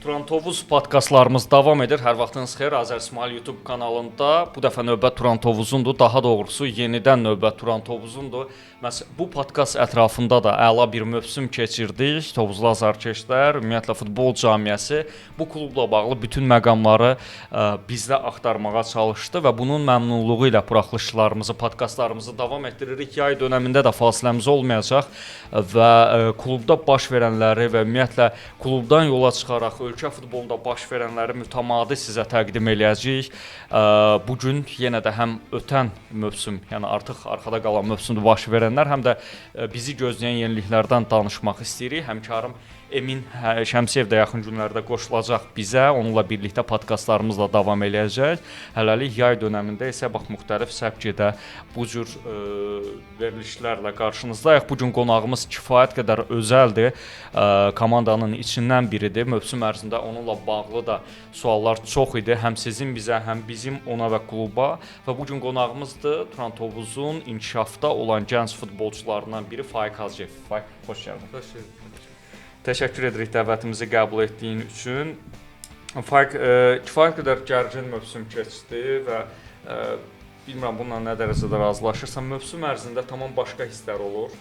Turantovuz podkastlarımız davam edir. Hər vaxtınız xeyir. Azər İsmail YouTube kanalında bu dəfə növbət Turantovuzundur. Daha doğrusu yenidən növbət Turantovuzundur. Məhz bu podkast ətrafında da əla bir mövsüm keçirdik. Tovuzlu azarkeşlər, ümumiyyətlə futbol cəmiyyəsi bu klubla bağlı bütün məqamları bizdə axtarmağa çalışdı və bunun məmnunluğu ilə buraxılışlarımızı, podkastlarımızı davam etdiririk. Yay dövründə də fasiləmiz olmayacaq və klubda baş verənləri və ümumiyyətlə klubdan yola çıxaraq ölkə futbolunda baş verənləri mütəmadi sizə təqdim eləyəcəyik. Bu gün yenə də həm ötən mövsüm, yəni artıq arxada qalan mövsümdə baş verənlər, həm də bizi gözləyən yeniliklərdən danışmaq istəyirik. Həmkarım Emin Şəmsiyev də yaxın günlərdə qoşulacaq bizə. Onunla birlikdə podkastlarımızla davam eləyəcək. Hələlik yay dövründə isə bax müxtəlif səvkidə bu cür verilişlərlə qarşınızdayıq. Bu gün qonağımız kifayət qədər özəldir. Komandanın içindən biridir. Mövsüm ərzində onunla bağlı da suallar çox idi. Həm sizin bizə, həm bizim ona və kluba. Və bu gün qonağımızdır Turantovuzun inkişafda olan gənc futbolçularından biri Faiq Hacıyev. Faiq, xoş gəldin. Xoş gəldin. Təşəkkür edirik dəvətimizi qəbul etdiyin üçün. Faiq, kifayət qədər gərgin mövsüm keçdi və bilmirəm bununla nə dərəcədə razılaşırsan. Mövsüm ərzində tamam başqa hisslər olur.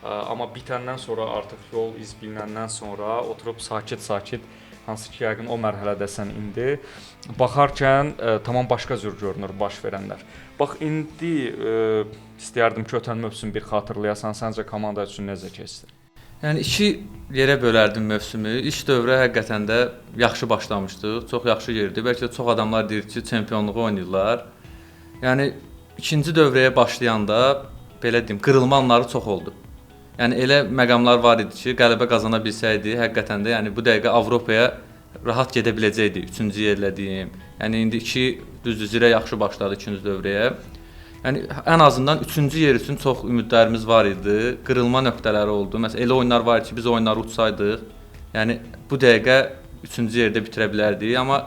Amma bitəndən sonra artıq yol iz bilinəndən sonra oturub sakit-sakit, hansı ki yəqin o mərhələdəsən indi, baxarkən tamam başqa cür görünür baş verənlər. Bax indi istəyərdim ki, ötən mövsüm bir xatırlayasan, səncə komanda üçün necə keçdi? Yəni iki yerə bölərdim mövsümü. İlk dövrə həqiqətən də yaxşı başlamışdıq. Çox yaxşı yerdi. Bəlkə də çox adamlar deyir ki, çempionluğu oynayırlar. Yəni ikinci dövrəyə başlayanda belə deyim, qırılma anları çox oldu. Yəni elə məqamlar var idi ki, qələbə qazana bilsəydi, həqiqətən də yəni bu dəqiqə Avropaya rahat gedə biləcəkdi. 3-cü yerlə deyim. Yəni indi düzdür, zirə yaxşı başladı ikinci dövrəyə. Yəni ən azından 3-cü yer üçün çox ümidlərimiz var idi. Qırılma nöqtələri oldu. Məsələn, elə oyunlar var ki, biz oyunları utsaydıq, yəni bu dəqiqə 3-cü yerdə bitirə bilərdik, amma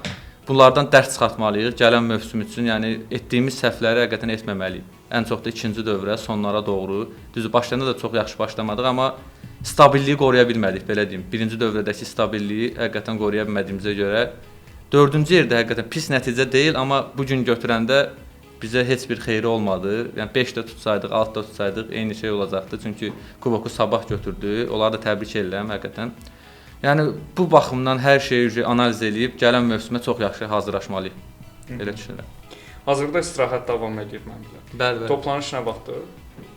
bunlardan dərs çıxartmalıyıq. Gələn mövsüm üçün, yəni etdiyimiz səhvləri həqiqətən etməməliyik. Ən çox da ikinci dövrə, sonlara doğru. Düzdür, başlayanda da çox yaxşı başlamadıq, amma stabilliyi qoruya bilmədik, belə deyim. Birinci dövrədəki stabilliyi həqiqətən qoruya bilmədiyimizə görə 4-cü yerdə həqiqətən pis nəticə deyil, amma bu gün götürəndə bizə heç bir xeyri olmadı. Yəni 5 də tutsaydıq, 6 da tutsaydıq eyni şey olacaqdı. Çünki kuboku Sabah götürdü. Onları da təbrik edirəm həqiqətən. Yəni bu baxımdan hər şeyi analiz edib gələn mövsümə çox yaxşı hazırlaşmalıyıq. Elə düşünürəm. Hazırda istirahət davam edir məncə. Bəli. Toplanış nə vaxtdır?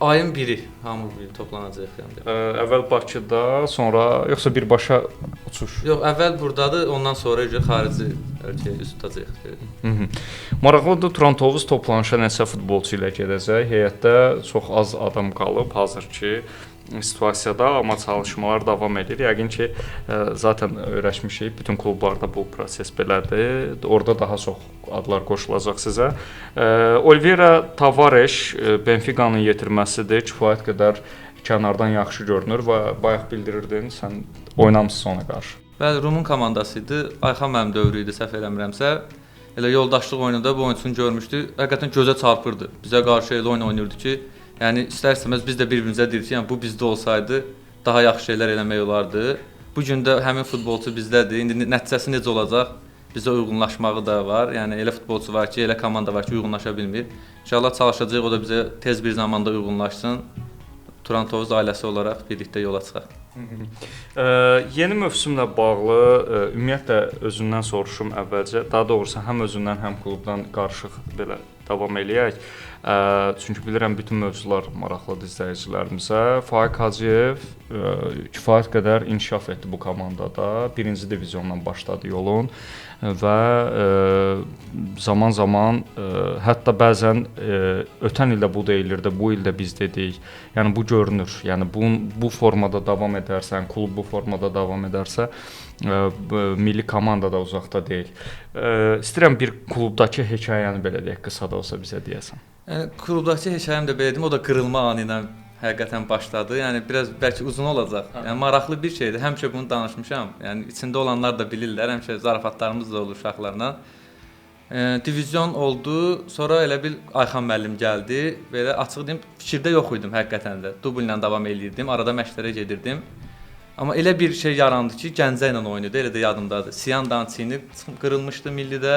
Ayın 1-i hamı bilir toplanacaq yəni. Əvvəl Bakıda, sonra yoxsa birbaşa uçuş? Yox, əvvəl burdadır, ondan sonra xarici ölkəyə üz tutacağıq. Maraqlıdır, Turantovuz toplanışa neçə futbolçu ilə gedəcək. Heyətdə çox az adam qalıb hazırki situasiyada, amma çalışmalar davam edir. Yəqin ki, zaten öyrəşmişik, bütün klublarda bu proses belədir. Orada daha çox adlar qoşulacaq sizə. Oliveira Tavares Benfica-nın yetirməsidir. Kifayət qədər kənardan yaxşı görünür və bayaq bildirirdin, sən oynamısın ona qarşı. Bəli, Rumun komandası idi. Ayxan mənim dövrü idi, səhv eləmirəmsə. Elə yoldaşlıq oyununda bu oyunçunu görmüşdü. Həqiqətən gözə çarpırdı. Bizə qarşı elə oyun oynayırdı ki, yəni istər-istəməz biz də bir-birimizə deyirik ki, yəni bu bizdə olsaydı daha yaxşı şeylər eləmək olardı. Bu gün də həmin futbolçu bizdədir. İndi nəticəsi necə olacaq? Bizə uyğunlaşmağı da var. Yəni elə futbolçu var ki, elə komanda var ki, uyğunlaşa bilmir. İnşallah çalışacağıq, o da bizə tez bir zamanda uyğunlaşsın. Turantovuz ailəsi olaraq birlikdə yola çıxaq. Yeni mövsümlə bağlı ümumiyyətlə özündən soruşum əvvəlcə. Daha doğrusu həm özündən, həm klubdan qarışıq belə davam eləyək. Çünki bilirəm bütün mövzular maraqlıdır izləyicilərimizə. Faiq Hacıyev kifayət qədər inkişaf etdi bu komandada. Birinci diviziondan başladı yolun və zaman-zaman hətta bəzən ötən ildə bu deyilirdi, bu ildə biz dedik. Yəni bu görünür. Yəni bu formada davam edərsən, klub bu formada davam edərsə, milli komanda da uzaqda deyil. İstəyirəm bir klubdakı hekayəni belə deyək, qısa da olsa bizə deyəsən. Yəni klubdakı hekayəm də belə deyim, o da qırılma anı ilə həqiqətən başladı. Yəni biraz bəlkə uzun olacaq. Yəni maraqlı bir şeydir. Həmişə bunu danışmışam. Yəni içində olanlar da bilirlər. Həmişə zarafatlarımız da olur uşaqlarla. Divizyon oldu. Sonra elə bil Ayxan müəllim gəldi. Belə açıq deyim, fikirdə yox idim həqiqətən də. Dubl ilə davam eləyirdim. Arada məşqlərə gedirdim. Amma elə bir şey yarandı ki, Gəncə ilə oynayırdı, elə də yadımdadır. Siyan Dançini qırılmışdı millidə.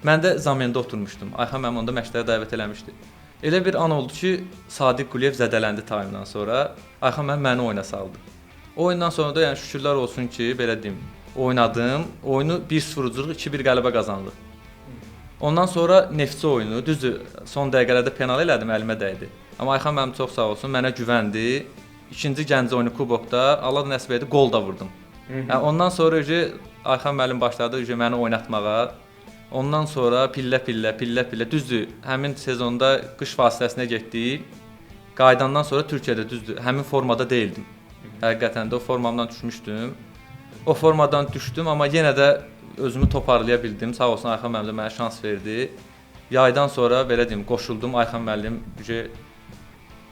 Mən də Zamendə oturmuşdum. Ayxan mənim onda məşqlərə dəvət eləmişdi. Elə bir an oldu ki, Sadiq Quliyev zədələndi taymdan sonra. Ayxan məni oyuna saldı. O oyundan sonra da yəni şükürlər olsun ki, belə deyim, oynadım. Oyunu 1-0 uculuq, 2-1 qələbə qazandıq. Ondan sonra Neftçi oyunu, düzdür, son dəqiqələrdə penal elədim, əlimə dəydi. Amma Ayxan mənim çox sağ olsun, mənə güvəndi. İkinci Gəncə oyunu kubokda Allah nəsib etdi, gol da vurdum. Yəni ondan sonra Ayxan müəllim başladı məni oynatmağa. Ondan sonra pillə, düzdür, həmin sezonda qış fasiləsinə getdik. Qayıdandan sonra Türkiyədə düzdür, həmin formada deyildim. Həqiqətən də o formamdan düşmüşdüm. O formadan düşdüm, amma yenə də özümü toparlaya bildim. Sağ olsun Ayxan müəllim də mənə şans verdi. Yaydan sonra belə deyim, qoşuldum. Ayxan müəllim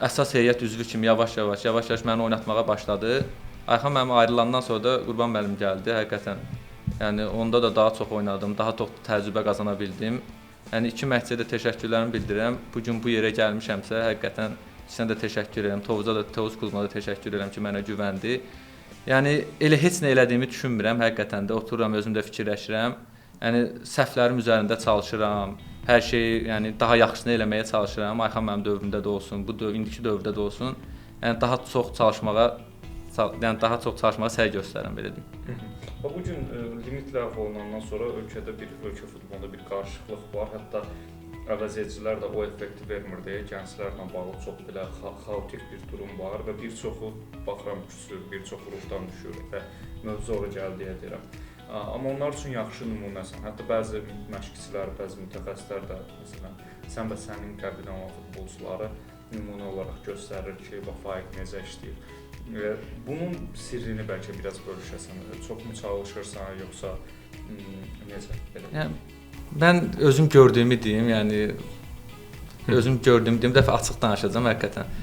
əsas heyət üzvü kimi yavaş-yavaş məni oynatmağa başladı. Ayxan müəllim ayrılandan sonra da Qurban müəllim gəldi, həqiqətən. Yəni onda da daha çox oynadım, daha çox təcrübə qazana bildim. Yəni iki məşqçiyə də təşəkkürlərimi bildirirəm. Bu gün bu yerə gəlmişəmsə, həqiqətən sizə də təşəkkür edirəm. Tovuz klubuna da təşəkkür edirəm ki, mənə güvəndi. Yəni elə heç nə elədiyimi düşünmürəm, həqiqətən də otururam, özümdə fikirləşirəm. Yəni səhvlərim üzərində çalışıram. Hər şeyi, yəni daha yaxşısını eləməyə çalışıram. Ayxan mənim dövrümdə də olsun, indiki dövrdə də olsun. Yəni daha çox çalışmağa səy göstərirəm belə deyim. Bu gün limit ləğv olunandan sonra ölkədə ölkə futbolunda bir qarışıqlıq var. Hətta əvəzedicilər də o effekti vermir deyə gənclərlə bağlı çox belə xaotik bir durum var və bir çoxu baxıram küsür, bir çoxu ruhdan düşür və mövzu ora gəldi deyə deyirəm. Amma onlar üçün yaxşı nümunəsən. Hətta bəzi məşqçilər, bəzi mütəxəssislər də məsələn sən və sənin qəbulən olan futbolçuları nümunə olaraq göstərir ki, bax Faiq necə işləyir. Bunun sirrini bəlkə biraz bölüşəsən. Çoxmu çalışırsan yoxsa necə belə? Yəni mən özüm gördüyümü deyim, yəni özüm gördüyümü deyim, dəfə açıq danışacağam həqiqətən.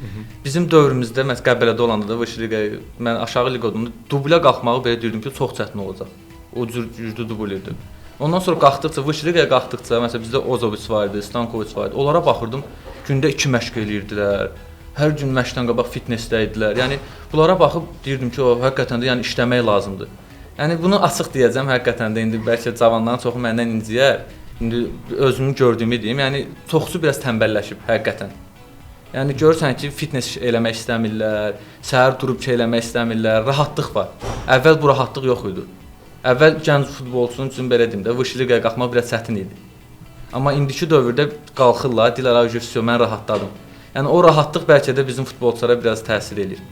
Bizim dövrümüzdə məsələn Qəbələdə olanda da Vışliqa, mən aşağı liqada dublə qalxmağı belə deyirdim ki, çox çətin olacaq. O cür güclü dubl idi. Ondan sonra qalxdıqca Vışliqaya qalxdıqca məsələn bizdə Ozoviç var idi, Stankoviç var idi. Onlara baxırdım, gündə 2 məşq eləyirdilər. Hər gün məşqdən qabaq fitnessdə idilər. Yəni bunlara baxıb deyirdim ki, o həqiqətən də yəni işləmək lazımdır. Yəni bunu açıq deyəcəm, həqiqətən də indi bəlkə cavanların çoxu məndən inciyər. İndi özümü gördüyümü deyim. Yəni çoxsu biraz tənbəlləşib həqiqətən. Yəni görürsən ki, fitness eləmək istəmirlər, səhər durub ki eləmək istəmirlər, rahatlıq var. Əvvəl bu rahatlıq yox idi. Əvvəl gənc futbolçunun üçün belə deyim də, Vışliqaya qalxmaq biraz çətin idi. Amma indiki dövrdə qalxırlar, deyirlər, mən rahatladım. Yəni o rahatlıq bəlkə də bizim futbolçulara biraz təsir eləyir.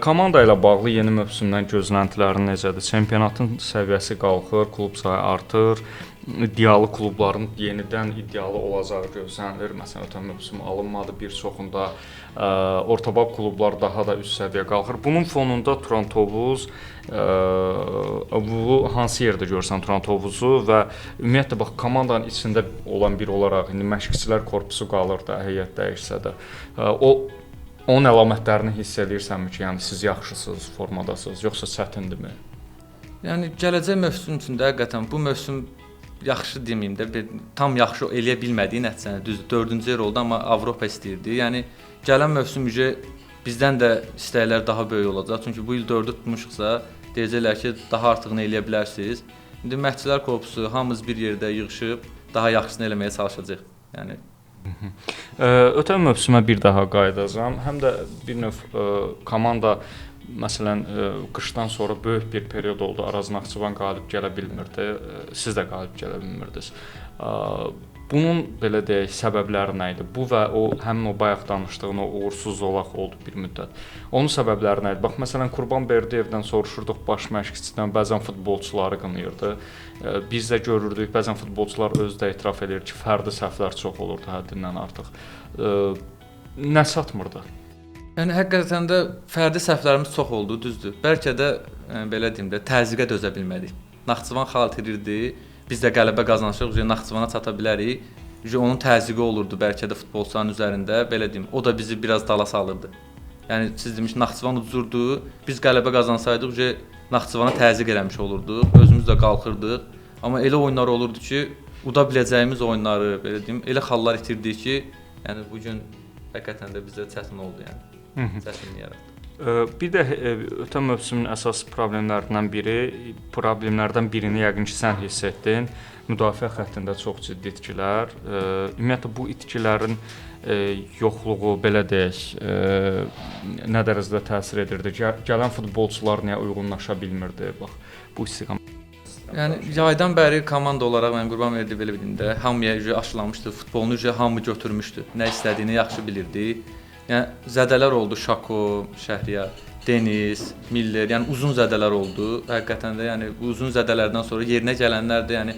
Komanda ilə bağlı yeni mövsümdən gözləntilərin necədir? Çempionatın səviyyəsi qalxır, klub sayı artır, iddialı klubların yenidən iddialı olacağı gözlənilir. Məsələn, ötən mövsüm alınmadı, bir çoxunda ortabab klublar daha da üst səviyyə qalxır. Bunun fonunda Turan Tovuz bu hansı yerdə görsən Turan Tovuzu və ümumiyyətlə bax komandanın içində olan biri olaraq indi məşqçilər korpusu qalır da, heyət dəyişsə də, onun əlamətlərini hiss edirsənmi ki, yəni siz yaxşısınız, formadasınız, yoxsa çətindirmi? Yəni gələcək mövsüm üçün də həqiqətən bu mövsüm yaxşı deməyim də, tam yaxşı eləyə bilmədiyi nəticədə düzdür, 4-cü yer oldu, amma Avropa istəyirdi. Yəni gələn mövsüm bizdən də istəklər daha böyük olacaq. Çünki bu il 4-ü tutmuşuqsa, deyəcəklər ki, daha artıqını eləyə bilərsiniz. İndi məşqçilər korpusu hamımız bir yerdə yığılıb daha yaxşısını eləməyə çalışacağıq. Yəni ötən mövsümə bir daha qayıdacağam. Həm də bir növ komanda məsələn qışdan sonra böyük bir period oldu. Araz Naxçıvan qalib gələ bilmirdi. Siz də qalib gələ bilmirdiniz. Bunun belə deyək səbəbləri nə idi? Bu və həmin o bayaq danışdığın o uğursuz zolaq oldu bir müddət. Onun səbəbləri nə idi? Bax məsələn Qurban Berdiyevdən soruşurduq baş məşqçisindən, bəzən futbolçuları qınayırdı. Biz də görürdük, bəzən futbolçular özü də etiraf edir ki, fərdi səhvlər çox olurdu həddindən artıq. Nə satmırdı? Yəni həqiqətən də fərdi səhvlərimiz çox oldu, düzdür. Bəlkə də belə deyim də təzyiqə dözə bilmədik. Naxçıvan xal itirirdi. Biz də qələbə qazanışıq, Naxçıvana çata bilərik. Onun təzyiqi olurdu bəlkə də futbolçuların üzərində, belə deyim. O da bizi biraz dala salırdı. Yəni siz demiş Naxçıvan uduzurdu. Biz qələbə qazansaydıq, Naxçıvana təzyiq eləmiş olurduq. Özümüz də qalxırdıq. Amma elə oyunlar olurdu ki, uda biləcəyimiz oyunları, belə deyim, elə xallar itirdik ki, yəni bu gün həqiqətən də bizə çətin oldu, yəni. Çətinlik yaratdı. Bir də ötən mövsümün əsas problemlərdən birini yəqin ki, sən hiss etdin. Müdafiə xəttində çox ciddi itkilər. Ümumiyyətlə bu itkilərin yoxluğu, belə deyək, nə dərəcədə təsir edirdi? Gələn futbolçular niyə uyğunlaşa bilmirdi? Bax, bu istiqamət. Yəni yaydan bəri komanda olaraq mən Qurbanverdi belə bilində hamıya aşılamışdı, futbolunu hamı götürmüşdü. Nə istədiyini yaxşı bilirdi. Yəni zədələr oldu Şako, Şəhriyar, Deniz, Miller, yəni uzun zədələr oldu. Həqiqətən də yəni bu uzun zədələrdən sonra yerinə gələnlər də yəni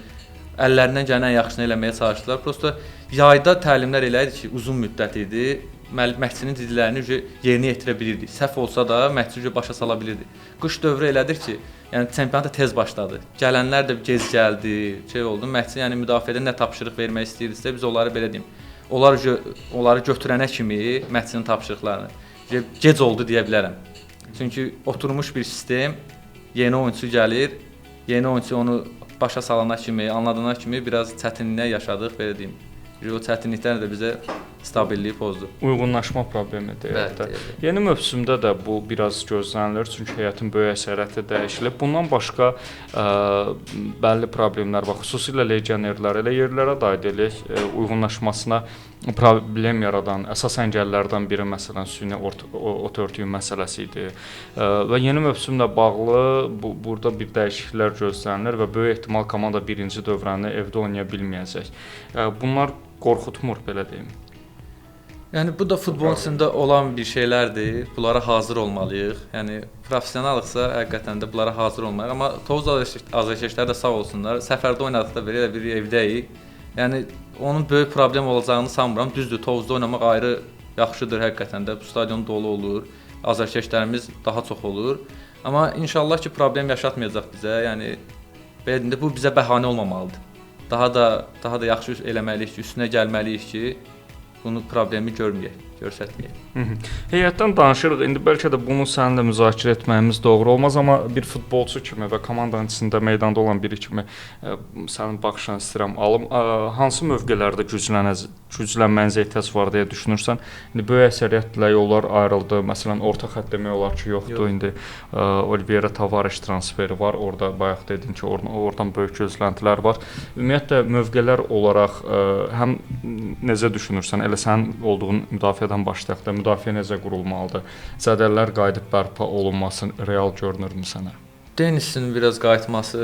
əllərindən gələn ən yaxşısını eləməyə çalışdılar. Prosta yayda təlimlər elə idi ki, uzun müddət idi. Məşqçinin dediklərini yerinə yetirə bilirdi. Səhv olsa da məşqçi başa sala bilirdi. Qış dövrü elədir ki, yəni çempionat da tez başladı. Gələnlər də gec gəldi, oldu. Məşqçi yəni müdafiədə nə tapşırıq vermək istəyirdisə biz onları belə deyim. Onları götürənə kimi məşqçinin tapşırıqlarını gec oldu deyə bilərəm. Çünki oturmuş bir sistem, yeni oyunçu gəlir, yeni oyunçu onu başa salana kimi, anladana kimi biraz çətinliklər yaşadıq, belə deyim. O çətinliklər də bizə stabilliyi pozdu. Uyğunlaşma problemidir. Yeni mövsümdə də bu biraz gözlənilir, çünki heyətin böyük əksəriyyəti dəyişilib. Bundan başqa bəlli problemlər var. Xüsusilə legionerlər elə yerlərə də aid eləyək, uyğunlaşmasına problem yaradan əsas əngəllərdən biri məsələn süni ot örtüyü məsələsi idi. Və yeni mövsümlə bağlı burada bir dəyişikliklər gözlənilir və böyük ehtimal komanda birinci dövrəni evdə oynaya bilməyəcək. Bunlar qorxutmur, belə deyim. Yəni bu da futbolun içində olan bir şeylərdir. Bunlara hazır olmalıyıq. Yəni professionalıqsa həqiqətən də bunlara hazır olmalıyıq. Amma Tovuz azarkeşlər də sağ olsunlar. Səfərdə oynadıqda belə bir evdəyik. Yəni onun böyük problem olacağını sanmıram. Düzdür, Tovuzda oynamaq ayrı yaxşıdır həqiqətən də. Bu stadion dolu olur. Azarkeşlərimiz daha çox olur. Amma inşallah ki problem yaşatmayacaq bizə. Yəni belə deyim də bu bizə bəhanə olmamalıdır. Daha da yaxşı eləməliyik ki, üstünə gəlməliyik ki, bunu problemi görməyək, göstərməyək. Heyətdən danışırıq. İndi bəlkə də bunu səninlə müzakirə etməyimiz doğru olmaz, amma bir futbolçu kimi və komandanın içində meydanda olan biri kimi sənin baxışını istəyirəm alım. Hansı mövqelərdə güclənməyinizə ehtiyac var deyə düşünürsən? İndi böyük əksəriyyətlə yollar ayrıldı. Məsələn, orta xətt demək olar ki, yoxdur. İndi Oliveira Tavares transferi var. Orada bayaq dedin ki, oradan böyük gözləntilər var. Ümumiyyətlə mövqelər olaraq həm necə düşünürsən? Elə sənin olduğun müdafiədən başlayaq da, müdafiə necə qurulmalıdır? Zədəllər qayıdıb bərpa olunması real görünürmü sənə? Denisin biraz qayıtması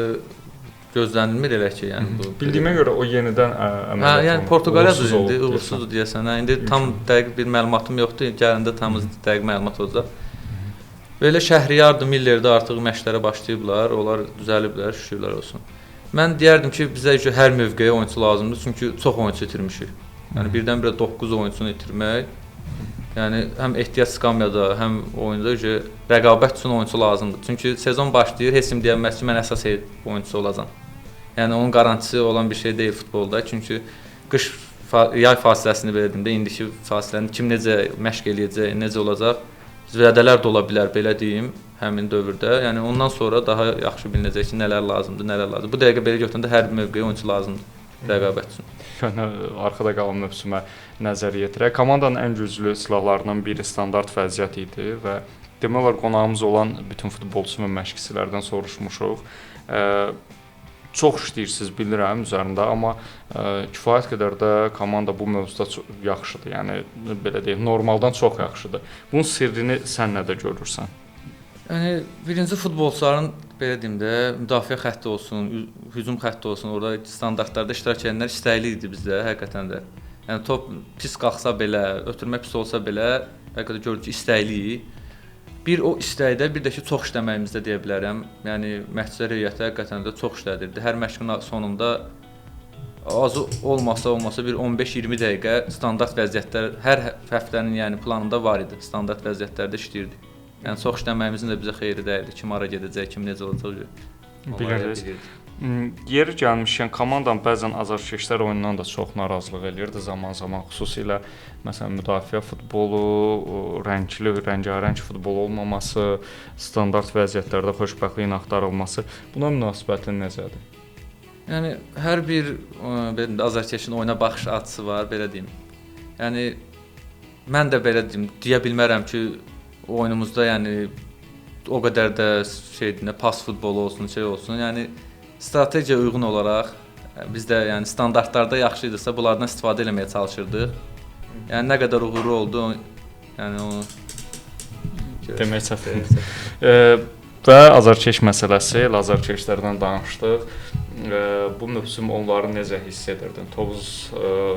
gözlənilmir elə ki, yəni bu. Bildiyimə görə o yenidən əməliyyat olundu. Yəni Portuqaliyadır indi, uğursuzdur deyəsən. İndi tam dəqiq bir məlumatım yoxdur. Gələndə tam dəqiq məlumat olacaq. Belə Şəhriyardır, Millerdə artıq məşqlərə başlayıblar. Onlar düzəliblər, şükürlər olsun. Mən deyərdim ki, bizə hər mövqeyə oyunçu lazımdır, çünki çox oyunçu itirmişik. Yəni birdən-birə 9 oyunçunu itirmək, yəni həm ehtiyac skamyada, həm oyunda rəqabət üçün oyunçu lazımdır. Çünki sezon başlayır, heç kim deyəməz ki, mən əsas oyunçusu olacağam. Yəni onun garantisi olan bir şey deyil futbolda. Çünki yay fasiləsini belə deyim də, indiki fasiləni kim necə məşq eləyəcək, necə olacaq, zədələr də ola bilər, belə deyim, həmin dövrdə. Yəni ondan sonra daha yaxşı bilinəcək ki, nələr lazımdır, nələr lazımdır. Bu dəqiqə belə götürəndə hər mövqeyə oyunçu lazımdır rəqabət üçün. Arxada qalan mövsümə nəzər yetirək. Komandanın ən güclü silahlarından biri standart vəziyyət idi və demək olar qonağımız olan bütün futbolçu və məşqçilərdən soruşmuşuq. Çox işləyirsiniz, bilirəm üzərində, amma kifayət qədər də komanda bu mövzuda yaxşıdır. Yəni belə deyim, normaldan çox yaxşıdır. Bunun sirrini sən nədə görürsən? Yəni birinci futbolçuların belə deyim də müdafiə xətti olsun, hücum xətti olsun, orada standartlarda iştirak edənlər istəkli idi bizdə həqiqətən də. Yəni top pis qalxsa belə, ötürmə pis olsa belə, həqiqətən görürük ki, istəkliyik. Bir o istəkdə, bir də ki çox işləməyimizdə deyə bilərəm. Yəni məşqçilər heyəti həqiqətən də çox işlədirdi. Hər məşqin sonunda az olmasa bir 15-20 dəqiqə standart vəziyyətlər hər həftənin yəni planında var idi. Standart vəziyyətlərdə işləyirdik. Yəni çox işləməyimizin də bizə xeyri dəyildi. Kim hara gedəcək, kim necə olacaq. Biliriz. Yeri gəlmişkən komandanın bəzən azarkeşlər oyunundan da çox narazılıq eləyirdi zaman-zaman. Xüsusilə məsələn müdafiə futbolu, rəngli, rəngarəng futbol olmaması, standart vəziyyətlərdə xoşbəxtliyin axtarılması. Buna münasibətin necədir? Yəni hər bir azarkeşin oyuna baxış açısı var, belə deyim. Yəni mən də belə deyim, deyə bilmərəm ki, oyunumuzda yəni o qədər də şeydir, pas futbolu olsun, şey olsun. Yəni strategiya uyğun olaraq biz də yəni standartlarda yaxşı idisə bunlardan istifadə etməyə çalışırdıq. Yəni nə qədər uğurlu oldu, yəni onu demək çətindir. Və azarkeş məsələsi, azarkeşlərdən danışdıq. Bu mövsüm onları necə hiss edirdin? Tovuz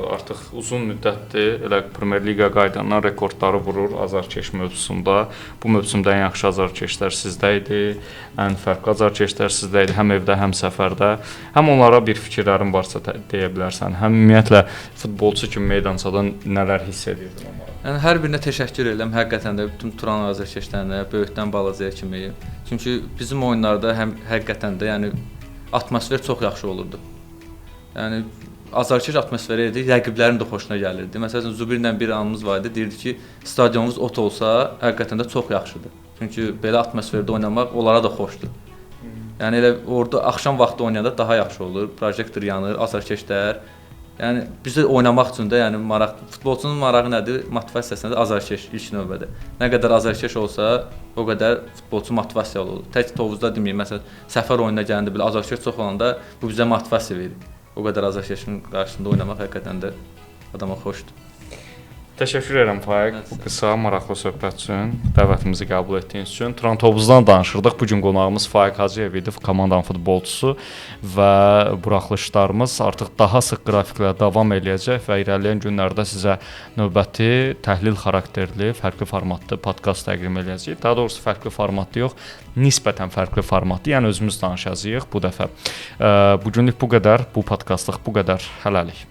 artıq uzun müddətdir elə Premyer Liqa qaydandan rekordları vurur azarkeş mövzusunda. Bu mövsümdə ən yaxşı azarkeşlər sizdə idi, ən fərqli azarkeşlər sizdə idi, həm evdə, həm səfərdə. Həm onlara bir fikirlərin varsa deyə bilərsən, həm ümumiyyətlə futbolçu kimi meydançada nələr hiss edirdin onlara? Yəni hər birinə təşəkkür edirəm həqiqətən də bütün Turan azarkeşlərinə, böyükdən balacaya kimi. Çünki bizim oyunlarda həm həqiqətən də yəni atmosfer çox yaxşı olurdu. Yəni azarkeş atmosferi idi, rəqiblərin də xoşuna gəlirdi. Məsələn, Zubirlə bir anımız var idi, deyirdi ki, stadionumuz ot olsa, həqiqətən də çox yaxşıdır. Çünki belə atmosferdə oynamaq onlara da xoşdur. Yəni elə orada axşam vaxtı oynayanda daha yaxşı olur. Projektor yanır, azarkeşlər. Yəni bizə oynamaq üçün də yəni maraq, futbolçunun marağı nədir? Motivasiyası nədir? Azarkeş ilk növbədə. Nə qədər azarkeş olsa, o qədər futbolçu motivasiyalı olur. Tək Tovuzda deməyim, məsələn, səfər oyununa gələndə belə azarkeş çox olanda bu bizə motivasiya verir. O qədər azarkeşin qarşısında oynamaq həqiqətən də adama xoşdur. Təşəkkür edirəm Faiq bu qısa, maraqlı söhbət üçün, dəvətimizi qəbul etdiyiniz üçün. Turan Tovuzdan danışırdıq. Bu gün qonağımız Faiq Hacıyev idi, komandanın futbolçusu və buraxılışlarımız artıq daha sıx qrafiklə davam eləyəcək və irəliləyən günlərdə sizə növbəti təhlil xarakterli, fərqli formatlı podkast təqdim edəcəyik. Daha doğrusu fərqli formatlı yox, nisbətən fərqli formatlı, yəni özümüz danışacağıq bu dəfə. Bu günlük bu qədər, bu podkastlıq bu qədər. Hələlik.